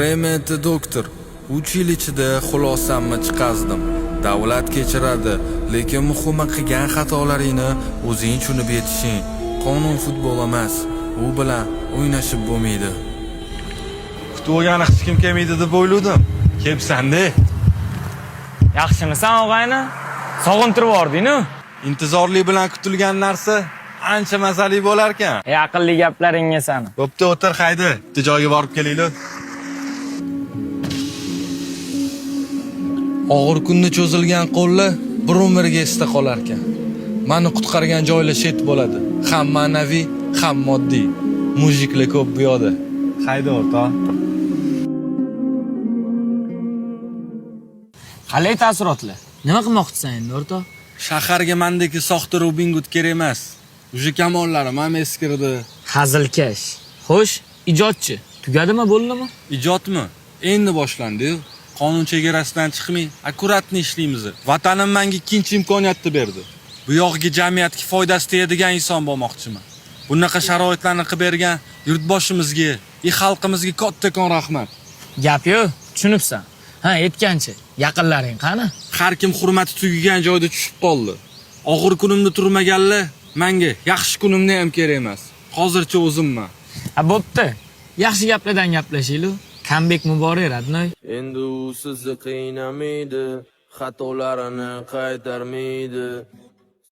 Rahmat doktor. 3 yil ichida xulosamni chiqazdim. Davlat kechiradi, lekin muhimi qilgan xatolaringni o'zing tushunib yetishing. Qonun futbol emas. U bilan o'ynashib bo'lmaydi. Kutuvgani hech kim kelmaydi deb o'yladim. Kelibsan-da. Yaxshimisan og'ayni? Sog'intirib yubording-ku. Intizorlik bilan kutilgan narsa ancha mazali bo'lar ekan. Aqlli gaplaringga sani. Bo'pti, o'tir, haydi. Bitta joyga borib kelaylik. Og'ir kunda cho'zilgan qo'llar bir umrga esda qolar ekan. Meni qutqargan joylar chet bo'ladi. Ham ma'naviy, ham moddiy. Mujiklar ko'p bu yoqda. Haydi o'rtoq. Qalay taassurotlar? Nima qilmoqchisan endi o'rtoq? Shaharga mendagi soxta Robin Hood kerak emas. O'sha kamollarim ham eskirdi. Hazilkash. Xo'sh, ijodchi. Tugadimi, bo'ldimi? Ijodmi? Endi boshlandi-yu. Qonun chegarasidan chiqmay, akkuratni ishlaymiz. Vatanim menga ikkinchi imkoniyatni berdi. Bu yog'iga jamiyatga foydasi tegadigan inson bo'lmoqchiman. Bunaqa sharoitlarni qilib bergan yurtboshimizga, xalqimizga kattakon rahmat. Gap yo'q, tushunibsan. Ha, aytgancha, yaqinlaring qani? Har kim hurmati tugagan joyda tushib qoldi. Og'ir kunimda turmaganlar menga yaxshi kunimni ham kerak emas. Hozircha o'zimman. Ha, bo'pti. Yaxshi gaplardan gaplashaylik. Comeback muborak, Radnoy. Endi u sizni qiynamaydi, xatolarini qaytarmaydi.